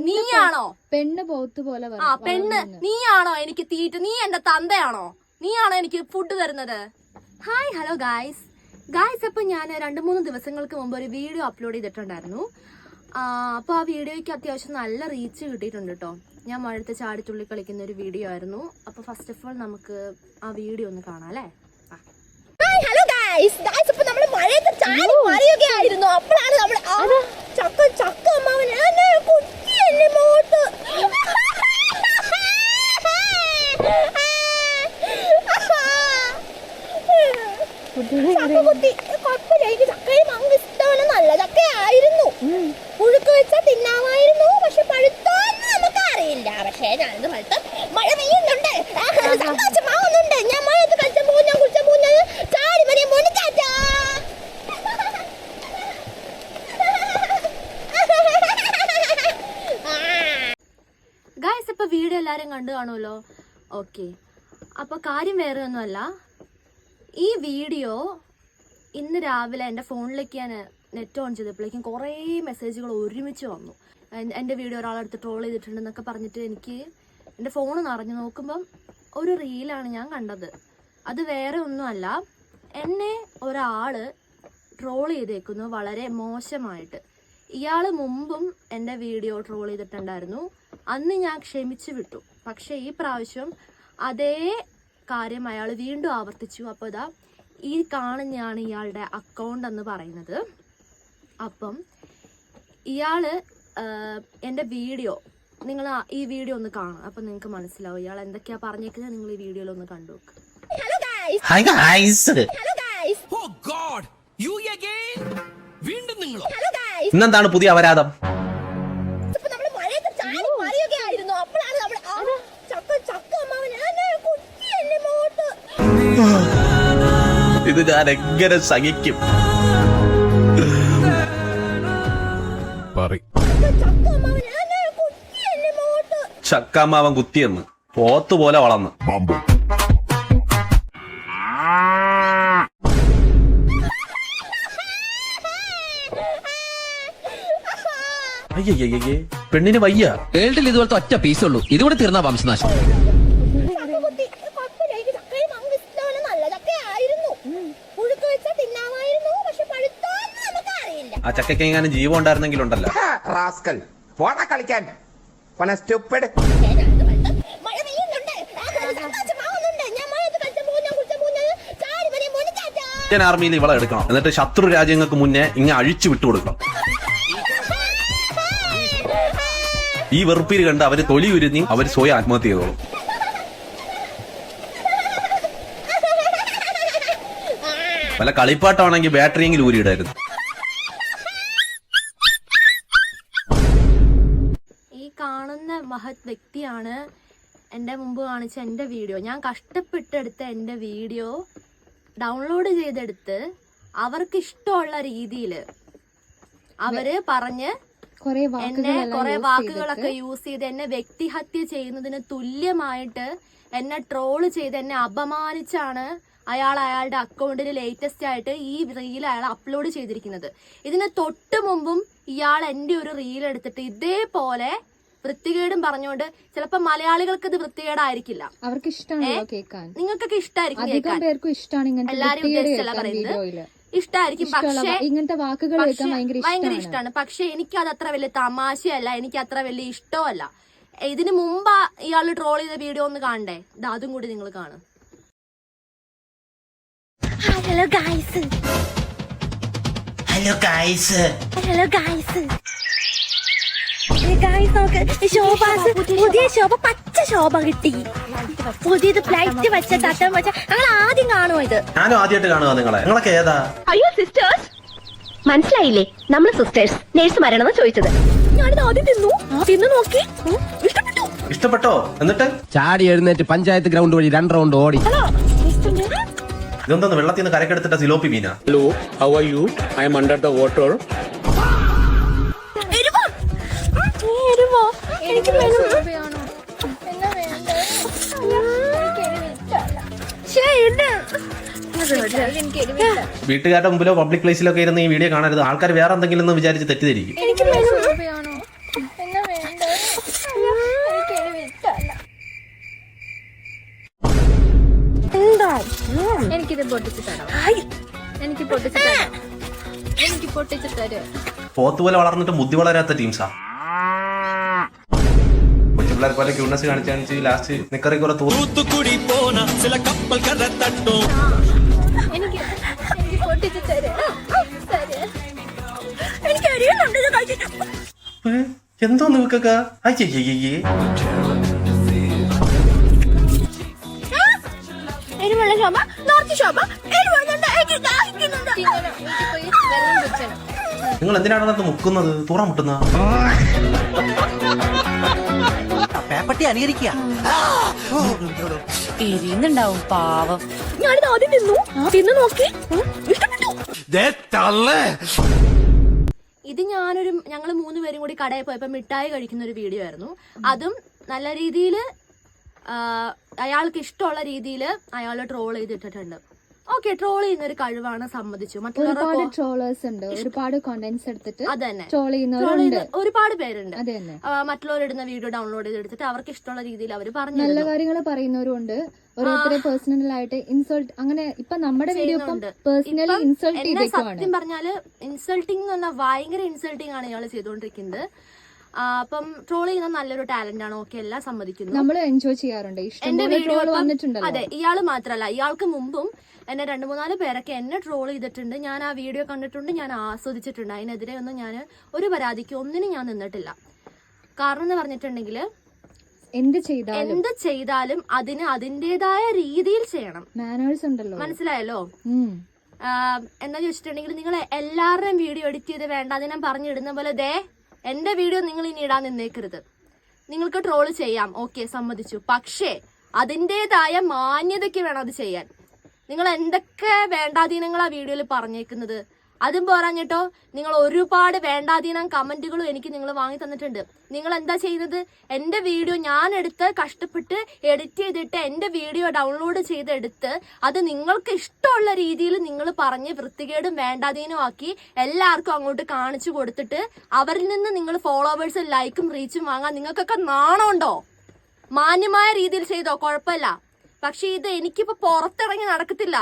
നീയാണോ പെണ്ണ് പോത്ത് പോലെ പെണ്ണ്? നീയാണോ എനിക്ക് തീറ്റ? നീ എന്റെ തന്തയാണോ? നീയാണോ എനിക്ക് ഫുഡ് തരുന്നത്? Hi hello guys. അപ്പൊ ഞാൻ 2-3 ദിവസങ്ങൾക്ക് മുമ്പ് ഒരു വീഡിയോ അപ്ലോഡ് ചെയ്തിട്ടുണ്ടായിരുന്നു. അപ്പൊ ആ വീഡിയോയ്ക്ക് അത്യാവശ്യം നല്ല റീച്ച് കിട്ടിയിട്ടുണ്ട് കേട്ടോ. ഞാൻ മഴത്ത് ചാടിത്തുള്ളി കളിക്കുന്ന ഒരു വീഡിയോ ആയിരുന്നു. അപ്പൊ ഫസ്റ്റ് ഓഫ് ഓൾ നമുക്ക് ആ വീഡിയോ ഒന്ന് കാണാം അല്ലേ? ഹലോ ഗൈസ് ഇപ്പൊ നമ്മൾ മഴയത്ത് ചാടി മറിയുകയായിരുന്നു. അപ്പോഴാണ് നമ്മുടെ ചക്ക അമ്മാവൻ കുട്ടി എന്നെ മോട്ട് കുട്ടി കുഴപ്പമില്ല. ചക്കയും അങ്ങ് ഇഷ്ടമാണ്. നല്ല ചക്കയായിരുന്നു. പുഴുക്ക് വെച്ചാൽ തിന്നാമായിരുന്നു. പക്ഷെ പഴുത്തോന്ന് നമുക്ക് അറിയില്ല. പക്ഷേ ഞാനിത് പഴുത്ത മഴ പെയ്യുന്നുണ്ട്, സന്തോഷമാവുന്നുണ്ട്. ഞാൻ മഴയത്ത് കളിച്ച പോകുന്നത് ചാടി മറിയ മോന് ചാറ്റാ. ഗായ്സ് ഇപ്പൊ വീഡിയോ എല്ലാരും കണ്ടു കാണുമല്ലോ. ഓക്കെ, അപ്പൊ കാര്യം വേറെ ഒന്നുമല്ല. ഈ വീഡിയോ ഇന്ന് രാവിലെ എൻ്റെ ഫോണിലേക്ക് ഞാൻ നെറ്റ് ഓൺ ചെയ്തപ്പോഴേക്കും കുറേ മെസ്സേജുകൾ ഒരുമിച്ച് വന്നു. എൻ്റെ വീഡിയോ ഒരാളെടുത്ത് ട്രോൾ ചെയ്തിട്ടുണ്ടെന്നൊക്കെ പറഞ്ഞിട്ട് എനിക്ക് എൻ്റെ ഫോൺ നിറഞ്ഞു നോക്കുമ്പം ഒരു റീലാണ് ഞാൻ കണ്ടത്. അത് വേറെ ഒന്നുമല്ല, എന്നെ ഒരാൾ ട്രോൾ ചെയ്തേക്കുന്നു വളരെ മോശമായിട്ട്. ഇയാൾ മുമ്പും എൻ്റെ വീഡിയോ ട്രോൾ ചെയ്തിട്ടുണ്ടായിരുന്നു. അന്ന് ഞാൻ ക്ഷമിച്ചു വിട്ടു. പക്ഷേ ഈ പ്രാവശ്യം അതേ കാര്യം അയാൾ വീണ്ടും ആവർത്തിച്ചു. അപ്പോൾ ഇതാ ഈ കാണുന്നതാണ് ഇയാളുടെ അക്കൗണ്ട് എന്ന് പറയുന്നത്. അപ്പം ഇയാള് എൻ്റെ വീഡിയോ, നിങ്ങൾ ഈ വീഡിയോ ഒന്ന് കാണാം. അപ്പം നിങ്ങൾക്ക് മനസ്സിലാവും ഇയാൾ എന്തൊക്കെയാ പറഞ്ഞേക്കുന്നത്. നിങ്ങൾ ഈ വീഡിയോയിൽ ഒന്ന് കണ്ടു നോക്ക്. ഇന്നെന്താണ് പുതിയ അപരാധം? ഇത് ഞാൻ എങ്ങനെ സഹിക്കും? ചക്കമ്മാവൻ കുത്തിയെന്ന് പോത്ത് പോലെ വളർന്ന് അയ്യയ്യേ, പെണ്ണിന് വയ്യ. വേൾഡിൽ ഇതുപോലത്തെ ഒറ്റ പീസുള്ളൂ. ഇതുകൂടെ തീർന്ന വംശനാശം. ആ ചക്കയ്ക്ക് എങ്ങാനും ജീവൻ ഉണ്ടായിരുന്നെങ്കിലുണ്ടല്ലോ. കളിക്കാൻ ഇന്ത്യൻ ആർമിയിൽ ഇവളെ എടുക്കണം. എന്നിട്ട് ശത്രു രാജ്യങ്ങൾക്ക് മുന്നേ ഇങ്ങനെ അഴിച്ചു വിട്ടുകൊടുക്കണം. ഈ വെറുപ്പിൽ കണ്ട് അവര് തൊലി ഉരിഞ്ഞ് അവര് സ്വയം ആത്മഹത്യ ചെയ്തോളും. പല കളിപ്പാട്ടാണെങ്കിൽ ബാറ്ററിയെങ്കിലും ഊരിയിടായിരുന്നു. ഈ കാണുന്ന മഹത് വ്യക്തിയാണ് എൻ്റെ മുമ്പ് കാണിച്ച എൻ്റെ വീഡിയോ. ഞാൻ കഷ്ടപ്പെട്ടെടുത്ത എൻ്റെ വീഡിയോ ഡൗൺലോഡ് ചെയ്തെടുത്ത് അവർക്ക് ഇഷ്ടമുള്ള രീതിയിൽ അവര് പറഞ്ഞ് എന്നെ കുറെ വാക്കുകളൊക്കെ യൂസ് ചെയ്ത് എന്നെ വ്യക്തിഹത്യ ചെയ്യുന്നതിന് തുല്യമായിട്ട് എന്നെ ട്രോള് ചെയ്ത് എന്നെ അപമാനിച്ചാണ് അയാളുടെ അക്കൗണ്ടിൽ ലേറ്റസ്റ്റ് ആയിട്ട് ഈ റീൽ അയാൾ അപ്ലോഡ് ചെയ്തിരിക്കുന്നത്. ഇതിന് തൊട്ട് മുമ്പും ഇയാൾ എൻ്റെ ഒരു റീൽ എടുത്തിട്ട് ഇതേപോലെ വൃത്തികേടും പറഞ്ഞുകൊണ്ട്, ചിലപ്പോ മലയാളികൾക്ക് ഇത് വൃത്തികേടായിരിക്കില്ല, അവർക്ക് ഇഷ്ടമാണല്ലോ കേൾക്കാൻ. നിങ്ങൾക്കൊക്കെ ഇഷ്ടമായിരിക്കും കേൾക്കാൻ. എല്ലാരും ഉദ്ദേശിച്ചല്ല പറയുന്നത്, ഇഷ്ടമായിരിക്കും. പക്ഷേ ഇങ്ങനത്തെ വാക്കുകൾ ഭയങ്കര ഇഷ്ടമാണ്. പക്ഷെ എനിക്ക് അത് അത്ര വലിയ തമാശയല്ല, എനിക്ക് അത്ര വലിയ ഇഷ്ടമല്ല. ഇതിന് മുമ്പ് ഇയാൾ ട്രോൾ ചെയ്ത വീഡിയോ ഒന്ന് കാണണ്ടേ? അതും കൂടി നിങ്ങൾ കാണും. ഹലോ ഗൈസ് പുതിയ ശോഭ, പച്ച ശോഭ കിട്ടി. പുതിയത് പ്ലേറ്റ് വെച്ച തട്ടം വെച്ച ഞങ്ങൾ ആദ്യം കാണുമോ? ഇത് ഞാനും ആദ്യമായിട്ട് കാണുക. നിങ്ങളൊക്കെ ഏതാ? അയ്യോ സിസ്റ്റേഴ്സ്, മനസ്സിലായില്ലേ? നമ്മള് സിസ്റ്റേഴ്സ് നേഴ്സുമാരാണെന്ന് ചോദിച്ചത്. ഞാനിത് ആദ്യം തിന്നു നോക്കി, ഇഷ്ടപ്പെട്ടോ? എന്നിട്ട് ചാടി എഴുന്നേറ്റ് പഞ്ചായത്ത് ഗ്രൗണ്ട് വഴി 2 റൗണ്ട് ഓടി. ഇതൊന്നും വെള്ളത്തിൽ നിന്ന് കരക്കെടുത്തിട്ട സിലോപ്പി Meena. Hello, how are you? I am under the water. വീട്ടുകാരുടെ മുമ്പിലോ പബ്ലിക് പ്ലേസിലൊക്കെ ഇരുന്ന് ഈ വീഡിയോ കാണരുത്. ആൾക്കാർ വേറെ എന്തെങ്കിലും വിചാരിച്ച് തെറ്റിദ്ധരിക്കും. എനിക്കിത് പൊട്ടിച്ചു തരാം. എനിക്ക് പൊട്ടിച്ചു തരാം. എനിക്ക് പൊട്ടിച്ചു തരും. പോത്ത് പോലെ വളർന്നിട്ട് ബുദ്ധി വളരാത്ത ടീംസാ. കൊച്ചു പിള്ളേർ പോലെ ക്യൂട്ട്നസ് കാണിച്ച് ലാസ്റ്റ് നിക്കറി കുറെ തൂത്തുക്കുടി പോന ചില കപ്പൽ കര തട്ടും. എനിക്ക് പൊട്ടിച്ചു തരും. എനിക്ക് അറിയുന്നുണ്ട് ഇത് കഴിച്ചിട്ട്. എന്തോ നിങ്ങൾക്കൊക്കെ അയ്യേ എരിവുള്ള ശോഭ, നോർത്ത് ശോഭ, എരിവുന്നുണ്ട്, എനിക്ക് ദാഹിക്കുന്നുണ്ട്. വീട്ടിൽ പോയി വെള്ളം കുടിക്കണം. നിങ്ങൾ എന്തിനാണ് അത് മുക്കുന്നത് തുറ മുട്ടുന്ന പേപ്പട്ടി അനുകരിക്കുക. എരിയുന്നുണ്ടാവും പാവം. ഞാനിത് ആദ്യം തിന്നു നോക്കി ഇഷ്ടപ്പെട്ടു. ഇത് ഞങ്ങൾ 3 പേരും കൂടി കടയിൽ പോയപ്പോ മിഠായി കഴിക്കുന്ന ഒരു വീഡിയോ ആയിരുന്നു. അതും നല്ല രീതിയിൽ അയാൾക്ക് ഇഷ്ടമുള്ള രീതിയിൽ അയാൾ ട്രോൾ ചെയ്തിട്ടിട്ടുണ്ട്. ഓക്കെ, ട്രോൾ ചെയ്യുന്ന ഒരു കഴിവാണ്, സമ്മതിച്ചു. ഒരുപാട് ട്രോളേഴ്സ് ഉണ്ട്, ഒരുപാട് കോണ്ടന്റ്സ് എടുത്തിട്ട് അതന്നെ ട്രോൾ ചെയ്യുന്നവരുണ്ട്, ഒരുപാട് പേരുണ്ട്. അത് തന്നെ. മറ്റുള്ളവരിടുന്ന വീഡിയോ ഡൗൺലോഡ് ചെയ്തെടുത്തിട്ട് അവർക്ക് ഇഷ്ടമുള്ള രീതിയിൽ അവർ പറഞ്ഞു നല്ല കാര്യങ്ങൾ പറയുന്നവരുണ്ട്. ഓരോരുത്തരെ പേഴ്സണൽ ആയിട്ട് ഇൻസൾട്ട്, അങ്ങനെ ഇപ്പൊ നമ്മുടെ വീഡിയോ ഇപ്പം പേഴ്സണലി ഇൻസൾട്ട് ചെയ്തേക്കുവാണ്. സത്യം പറഞ്ഞാല് ഇൻസൾട്ടിങ് എന്ന് പറഞ്ഞാൽ ഭയങ്കര ഇൻസൾട്ടിങ് ആണ് ഇയാൾ ചെയ്തുകൊണ്ടിരിക്കുന്നത്. അപ്പം ട്രോൾ ചെയ്യുന്ന നല്ലൊരു ടാലന്റ് ആണ്. ഓക്കെ, എല്ലാം സമ്മതിക്കുന്നു. നമ്മൾ എൻജോയ് ചെയ്യാറുണ്ട്. എന്റെ വീഡിയോ വന്നിട്ടുണ്ടല്ലോ. അതെ, ഇയാള് മാത്രല്ല, ഇയാൾക്ക് മുമ്പും എന്നെ 2-3 പേരൊക്കെ എന്നെ ട്രോൾ ചെയ്തിട്ടുണ്ട്. ഞാൻ ആ വീഡിയോ കണ്ടിട്ടുണ്ട്, ഞാൻ ആസ്വദിച്ചിട്ടുണ്ട്. അതിനെതിരെ ഒന്നും ഞാൻ ഒരു പരാതിക്ക് ഒന്നിനും ഞാൻ നിന്നിട്ടില്ല. കാരണം എന്ന് പറഞ്ഞിട്ടുണ്ടെങ്കിൽ എന്ത് ചെയ്താലും അതിന് അതിൻ്റെതായ രീതിയിൽ ചെയ്യണം. മാനേഴ്സ് ഉണ്ടല്ലോ, മനസ്സിലായല്ലോ? എന്താ ചോദിച്ചിട്ടുണ്ടെങ്കിൽ നിങ്ങൾ എല്ലാവരുടെയും വീഡിയോ എഡിറ്റ് ചെയ്ത് വേണ്ട അത് ഞാൻ പറഞ്ഞിടുന്ന പോലെ എന്റെ വീഡിയോ നിങ്ങൾ ഇനി ഇടാൻ നിന്നേക്കരുത്. നിങ്ങൾക്ക് ട്രോള് ചെയ്യാം, ഓക്കെ, സമ്മതിച്ചു. പക്ഷേ അതിൻ്റെതായ മാന്യതയ്ക്ക് വേണം അത് ചെയ്യാൻ. നിങ്ങൾ എന്തൊക്കെ വേണ്ടാധീനങ്ങൾ ആ വീഡിയോയിൽ പറഞ്ഞേക്കുന്നത്. അതും പോരാഞ്ഞിട്ടോ നിങ്ങൾ ഒരുപാട് വേണ്ടാധീനം കമന്റുകളും എനിക്ക് നിങ്ങൾ വാങ്ങി തന്നിട്ടുണ്ട്. നിങ്ങൾ എന്താ ചെയ്യുന്നത്? എന്റെ വീഡിയോ ഞാൻ എടുത്ത് കഷ്ടപ്പെട്ട് എഡിറ്റ് ചെയ്തിട്ട് എന്റെ വീഡിയോ ഡൗൺലോഡ് ചെയ്തെടുത്ത് അത് നിങ്ങൾക്ക് ഇഷ്ടമുള്ള രീതിയിൽ നിങ്ങൾ പറഞ്ഞ് വൃത്തികേടും വേണ്ടാധീനവും ആക്കി എല്ലാവർക്കും അങ്ങോട്ട് കാണിച്ചു കൊടുത്തിട്ട് അവരിൽ നിന്ന് നിങ്ങൾ ഫോളോവേഴ്സും ലൈക്കും റീച്ചും വാങ്ങാൻ നിങ്ങൾക്കൊക്കെ നാണമുണ്ടോ? മാന്യമായ രീതിയിൽ ചെയ്തോ, കുഴപ്പമില്ല. പക്ഷെ ഇത് എനിക്കിപ്പോ പുറത്തിറങ്ങി നടക്കത്തില്ല.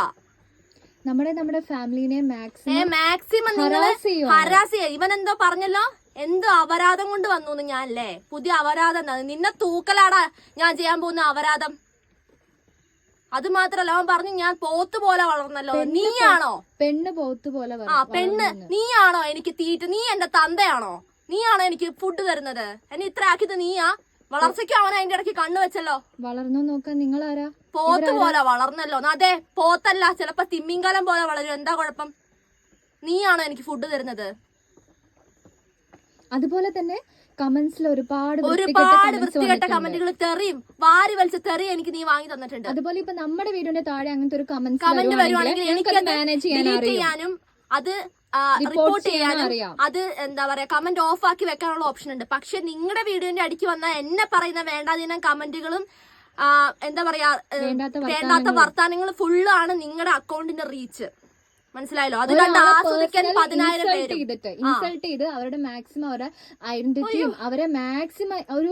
നമ്മുടെ ഫാമിലിനെ മാക്സിമം നിങ്ങള് ഹരാസ് ചെയ്യുക. ഇവൻ എന്തോ പറഞ്ഞല്ലോ, എന്തോ അപരാധം കൊണ്ട് വന്നു ഞാനല്ലേ? പുതിയ അപരാധം നിന്നെ തൂക്കലാടാ ഞാൻ ചെയ്യാൻ പോകുന്ന അപരാധം. അത് മാത്രല്ല അവൻ പറഞ്ഞു ഞാൻ പോത്ത് പോലെ വളർന്നല്ലോ. നീയാണോ പെണ്ണ് പോത്ത് പോലെ? പെണ്ണ് നീയാണോ എനിക്ക് തീറ്റ? നീ എന്റെ തന്തയാണോ? നീയാണോ എനിക്ക് ഫുഡ് തരുന്നത്? എന്നെ ഇത്ര ആക്കിയത് നീയാ? വളർച്ചയ്ക്ക് അവൻ അതിന്റെ ഇടയ്ക്ക് കണ്ണു വെച്ചല്ലോ. വളർന്നു നോക്കാൻ നിങ്ങൾ ആരാ? പോത്ത് പോലെ വളർന്നല്ലോ. അതെ, പോത്തല്ല, ചിലപ്പോ തിമ്മിങ്കാലം പോലെ വളരും. എന്താ കുഴപ്പം? നീയാണോ എനിക്ക് ഫുഡ് തരുന്നത്? അതുപോലെ തന്നെ കമന്റ്സിൽ ഒരുപാട് വൃത്തികെട്ട കമന്റുകൾ, തെറിയും വാരി വലിച്ച തെറി എനിക്ക് നീ വാങ്ങി തന്നിട്ടുണ്ട്. അതുപോലെ ഇപ്പൊ നമ്മുടെ വീഡിയോന്റെ താഴെ അങ്ങനത്തെ ഒരു കമന്റ് വരുവാണെങ്കിൽ എനിക്ക് മാനേജ് ചെയ്യാനും അത് റിപ്പോർട്ട് ചെയ്യാനും അത് എന്താ പറയാ കമന്റ് ഓഫ് ആക്കി വെക്കാനുള്ള ഓപ്ഷൻ ഉണ്ട്. പക്ഷെ നിങ്ങളുടെ വീഡിയോന്റെ അടിക്ക് വന്ന എന്നെ പറയുന്ന വേണ്ടാതീനം കമന്റുകളും എന്താ പറയാ വേണ്ടാത്ത വർത്താനങ്ങൾ ഫുള്ളാണ് നിങ്ങളുടെ അക്കൗണ്ടിന്റെ റീച്ച്. മനസ്സിലായല്ലോ? അത് കണ്ട് ആസ്വദിക്കാൻ 10,000 പേര് ഇൻസൾട്ട് ചെയ്ത് അവരുടെ മാക്സിമം അവരുടെ ഐഡന്റിറ്റിയും അവരെ മാക്സിമം ഒരു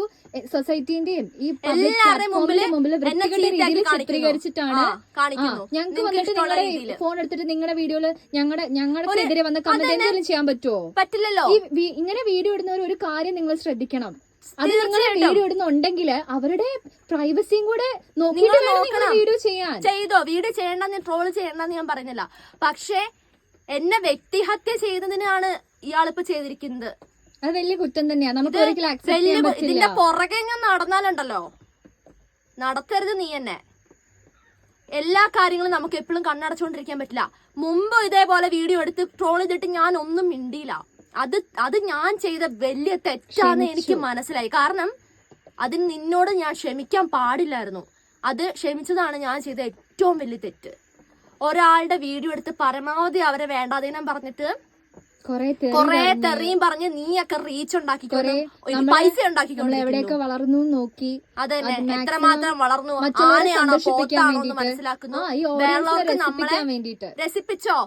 സൊസൈറ്റിന്റെയും ഈ എല്ലാവരുടെയും മുമ്പിൽ ചിത്രീകരിച്ചിട്ടാണ് ഞങ്ങൾക്ക് വന്നിട്ട് നിങ്ങളുടെ ഫോൺ എടുത്തിട്ട് നിങ്ങളുടെ വീഡിയോയില് ഞങ്ങൾക്കെതിരെ വന്ന കമന്റ് എന്തെങ്കിലും ചെയ്യാൻ പറ്റുമോ? പറ്റില്ലല്ലോ. ഇങ്ങനെ വീഡിയോ ഇടുന്നവർ ഒരു കാര്യം നിങ്ങൾ ശ്രദ്ധിക്കണം. അത് നിങ്ങൾ വീഡിയോ ഇടുന്നുണ്ടെങ്കിൽ അവരുടെ പ്രൈവസിയും കൂടെ നോക്കിയിട്ട് വീഡിയോ ചെയ്യാൻ. ചെയ്തോ, വീഡിയോ ചെയ്യണ്ടെന്ന് ട്രോള് ചെയ്യണ്ടെന്ന് ഞാൻ പറയുന്നില്ല. പക്ഷെ എന്നെ വ്യക്തിഹത്യ ചെയ്തതിനാണ് ഇയാളിപ്പോ ചെയ്തിരിക്കുന്നത്. അത് വലിയ കുറ്റം തന്നെയാണ്. നമുക്ക് ഒരിക്കലും അക്സെപ്റ്റ് ചെയ്യാൻ പറ്റില്ല. ഇതിന്റെ പുറകെ ഞാൻ നടന്നാലുണ്ടല്ലോ, നടത്തരുത് നീ എന്നെ. എല്ലാ കാര്യങ്ങളും നമുക്ക് എപ്പോഴും കണ്ണടച്ചുകൊണ്ടിരിക്കാൻ പറ്റില്ല. മുമ്പ് ഇതേപോലെ വീഡിയോ എടുത്ത് ട്രോൾ ചെയ്തിട്ട് ഞാൻ ഒന്നും മിണ്ടിയില്ല. അത് ഞാൻ ചെയ്ത വലിയ തെറ്റാന്ന് എനിക്ക് മനസ്സിലായി. കാരണം അതിന് നിന്നോട് ഞാൻ ക്ഷമിക്കാൻ പാടില്ലായിരുന്നു. അത് ക്ഷമിച്ചതാണ് ഞാൻ ചെയ്ത ഏറ്റവും വലിയ തെറ്റ്. ഒരാളുടെ വീഡിയോ എടുത്ത് പരമാവധി അവരെ വേണ്ടാതീനം പറഞ്ഞിട്ട് കൊറേ തെറിയും പറഞ്ഞ് നീയൊക്കെ റീച്ച് ഉണ്ടാക്കിക്കോളൂ, പൈസ ഉണ്ടാക്കിക്കോളൂ. എവിടെയൊക്കെ വളർന്നു നോക്കി, അതന്നെ എത്രമാത്രം വളർന്നു, ആനയാണോ പോത്താണോ എന്ന് മനസ്സിലാക്കുന്നു. വേറെയുള്ളവർക്ക് നമ്മളെ രസിപ്പിച്ചോ,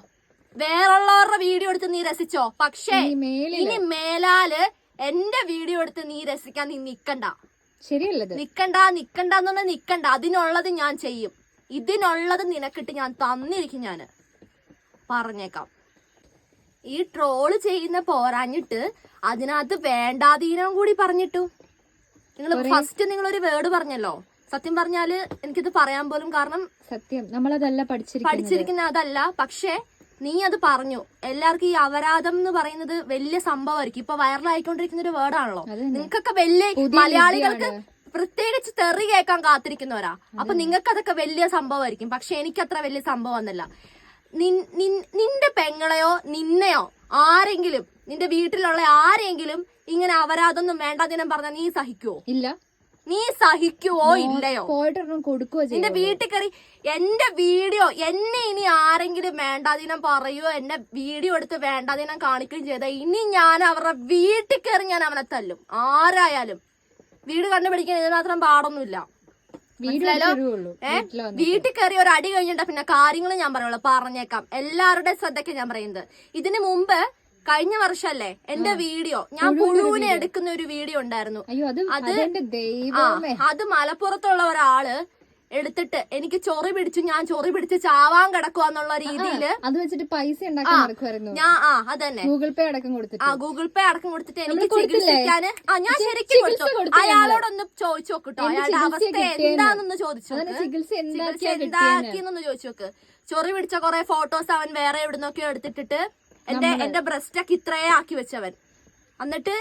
വേറുള്ളവരുടെ വീഡിയോ എടുത്ത് നീ രസിച്ചോ. പക്ഷേ ഇനി മേലാല് എന്റെ വീഡിയോ എടുത്ത് നീ രസിക്കാൻ നീ നിക്കണ്ട. ശരിയല്ലത്. നിക്കണ്ടെന്ന് പറഞ്ഞാൽ നിക്കണ്ട. അതിനുള്ളത് ഞാൻ ചെയ്യും. ഇതിനുള്ളത് നിനക്കിട്ട് ഞാൻ തന്നിരിക്കും. ഞാൻ പറഞ്ഞേക്കാം. ഈ ട്രോള് ചെയ്യുന്ന പോരാഞ്ഞിട്ട് അതിനകത്ത് വേണ്ടാതീനം കൂടി പറഞ്ഞിട്ടു. ഫസ്റ്റ് നിങ്ങളൊരു വേർഡ് പറഞ്ഞല്ലോ. സത്യം പറഞ്ഞാല് എനിക്കിത് പറയാൻ പോലും, കാരണം സത്യം നമ്മളതല്ല പഠിച്ചിരിക്കുന്ന അതല്ല. പക്ഷെ നീ അത് പറഞ്ഞു. എല്ലാവർക്കും ഈ അപരാധം എന്ന് പറയുന്നത് വലിയ സംഭവമായിരിക്കും. ഇപ്പൊ വൈറലായിക്കൊണ്ടിരിക്കുന്ന ഒരു വേർഡാണല്ലോ. നിങ്ങൾക്കൊക്കെ വലിയ മലയാളികൾക്ക് പ്രത്യേകിച്ച് തെറി കേൾക്കാൻ കാത്തിരിക്കുന്നവരാ. അപ്പൊ നിങ്ങൾക്ക് അതൊക്കെ വലിയ സംഭവമായിരിക്കും. പക്ഷെ എനിക്കത്ര വലിയ സംഭവം ഒന്നല്ല. നിന്റെ പെങ്ങളെയോ നിന്നെയോ ആരെങ്കിലും, നിന്റെ വീട്ടിലുള്ള ആരെങ്കിലും ഇങ്ങനെ അപരാധമൊന്നും വേണ്ടാതിനം പറഞ്ഞാൽ നീ സഹിക്കുവോ? ഇല്ല. നീ സഹിക്കുവോ ഇല്ലയോ? കൊടുക്കുവോ? നിന്റെ വീട്ടിൽ കയറി എന്റെ വീഡിയോ, എന്നെ ഇനി ആരെങ്കിലും വേണ്ടാതിനം പറയുകയോ എന്നെ വീഡിയോ എടുത്ത് വേണ്ടാതിനം കാണിക്കുകയും ചെയ്താൽ ഇനി ഞാൻ അവരുടെ വീട്ടിൽ കയറി ഞാൻ അവനെ തല്ലും. ആരായാലും വീട് കണ്ടുപിടിക്കാൻ ഇതിന് മാത്രം പാടൊന്നുമില്ല. വീട്ടിൽ കയറി ഒരു അടി കഴിഞ്ഞിട്ട് പിന്നെ കാര്യങ്ങൾ ഞാൻ പറയുള്ളൂ. പറഞ്ഞേക്കാം, എല്ലാവരുടെ ശ്രദ്ധയ്ക്ക് ഞാൻ പറയുന്നത്. ഇതിനു മുമ്പ് കഴിഞ്ഞ വർഷല്ലേ എന്റെ വീഡിയോ, ഞാൻ പുഴുവിനെ എടുക്കുന്ന ഒരു വീഡിയോ ഉണ്ടായിരുന്നു. അത് മലപ്പുറത്തുള്ള ഒരാള് എടുത്തിട്ട് എനിക്ക് ചൊറി പിടിച്ചു, ഞാൻ ചൊറി പിടിച്ച് ചാവാൻ കിടക്കുവാന്നുള്ള രീതിയില് അത് വെച്ചിട്ട് പൈസ ഞാൻ അതന്നെ ഗൂഗിൾ പേ അടക്കം കൊടുത്തിട്ട് എനിക്ക് ചികിത്സിക്കാന് ഞാൻ ശരിക്കും കൊടുത്തു. അയാളോടൊന്ന് ചോദിച്ചു നോക്കിട്ടോ, അയാളുടെ അവസ്ഥ എന്താണെന്ന് ചോദിച്ചു, ചികിത്സ എന്താക്കിയെന്നൊന്ന് ചോദിച്ചു നോക്ക്. ചൊറി പിടിച്ച കുറെ ഫോട്ടോസ് അവൻ വേറെ എവിടുന്നൊക്കെയോ എടുത്തിട്ടിട്ട് എന്റെ ബ്രസ്റ്റൊക്കെ ഇത്രേ ആക്കി വെച്ചവൻ. എന്നിട്ട്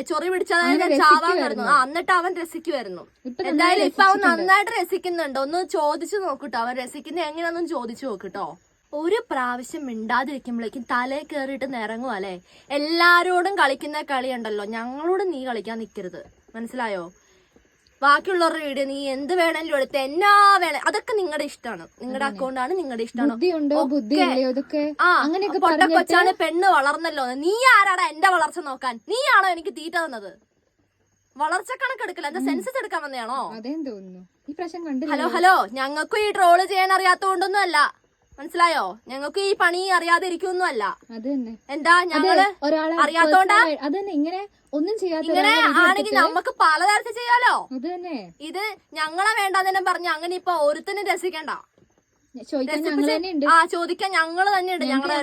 ചൊറി പിടിച്ചതായത് ചാവാൻ കിടന്നു. എന്നിട്ട് അവൻ രസിക്കുമായിരുന്നു. എന്തായാലും ഇപ്പൊ അവൻ നന്നായിട്ട് രസിക്കുന്നുണ്ട്. ഒന്ന് ചോദിച്ചു നോക്കിട്ടോ, അവൻ രസിക്കുന്നത് എങ്ങനെയാണെന്നും ചോദിച്ചു നോക്കിട്ടോ. ഒരു പ്രാവശ്യം മിണ്ടാതിരിക്കുമ്പോഴേക്കും തലേ കയറിയിട്ട് നിറങ്ങും അല്ലെ. എല്ലാരോടും കളിക്കുന്ന കളിയുണ്ടല്ലോ, ഞങ്ങളോട് നീ കളിക്കാൻ നിൽക്കരുത്. മനസ്സിലായോ? ബാക്കിയുള്ളവരുടെ വീഡിയോ നീ എന്ത് വേണമെങ്കിലും എടുത്ത് എന്നാ വേണം, അതൊക്കെ നിങ്ങളുടെ ഇഷ്ടമാണ്. നിങ്ങളുടെ അക്കൗണ്ടാണ്, നിങ്ങളുടെ ഇഷ്ടമാണ്. പൊട്ട കൊച്ചാണ്, പെണ്ണ് വളർന്നല്ലോ. നീ ആരാടാ എന്റെ വളർച്ച നോക്കാൻ? നീയാണോ എനിക്ക് തീറ്റ തന്നത്? വളർച്ച കണക്കെടുക്കില്ല, എന്താ സെൻസസ് എടുക്കാൻ വന്നതാണോ? ഹലോ, ഞങ്ങൾക്കും ഈ ട്രോള് ചെയ്യാൻ അറിയാത്തോണ്ടൊന്നും അല്ല. മനസ്സിലായോ? ഞങ്ങൾക്ക് ഈ പണി അറിയാതെ ഇരിക്കൊന്നും അല്ല. എന്താ ഞങ്ങള് അറിയാത്തോണ്ടാ? ഇങ്ങനെ ഒന്നും ഇങ്ങനെ ആണെങ്കിൽ നമുക്ക് പലതരത്തിൽ ചെയ്യാലോ. ഇത് ഞങ്ങളെ വേണ്ടാന്നെ പറഞ്ഞ അങ്ങനെ ഇപ്പൊ ഒരുത്തനും രസിക്കണ്ട. ചോദിക്കാൻ ഞങ്ങള് തന്നെ ഉണ്ട്. ഞങ്ങളെ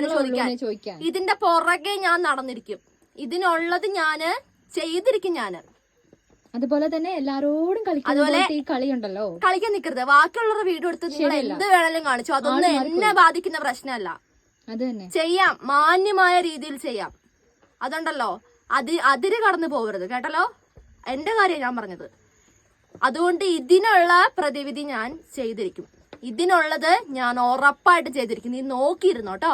ചോദിക്കാൻ ഇതിന്റെ പുറകെ ഞാൻ നടന്നിരിക്കും. ഇതിനുള്ളത് ഞാന് ചെയ്തിരിക്കും. ഞാന് അതുപോലെ തന്നെ എല്ലാരോടും കളിയുണ്ടല്ലോ. കളിക്കാൻ നിക്കരുത്. ബാക്കിയുള്ളവരുടെ വീഡിയോ എടുത്ത് നിങ്ങൾ എന്ത് വേണേലും കാണിച്ചു. അതൊന്നും എന്നെ ബാധിക്കുന്ന പ്രശ്നമല്ല. ചെയ്യാം, മാന്യമായ രീതിയിൽ ചെയ്യാം. അതുണ്ടല്ലോ, അതിര് കടന്നു പോകരുത്. കേട്ടല്ലോ, എന്റെ കാര്യം ഞാൻ പറഞ്ഞത്. അതുകൊണ്ട് ഇതിനുള്ള പ്രതിവിധി ഞാൻ ചെയ്തിരിക്കും. ഇതിനുള്ളത് ഞാൻ ഉറപ്പായിട്ട് ചെയ്തിരിക്കും. നീ നോക്കിയിരുന്നോട്ടോ.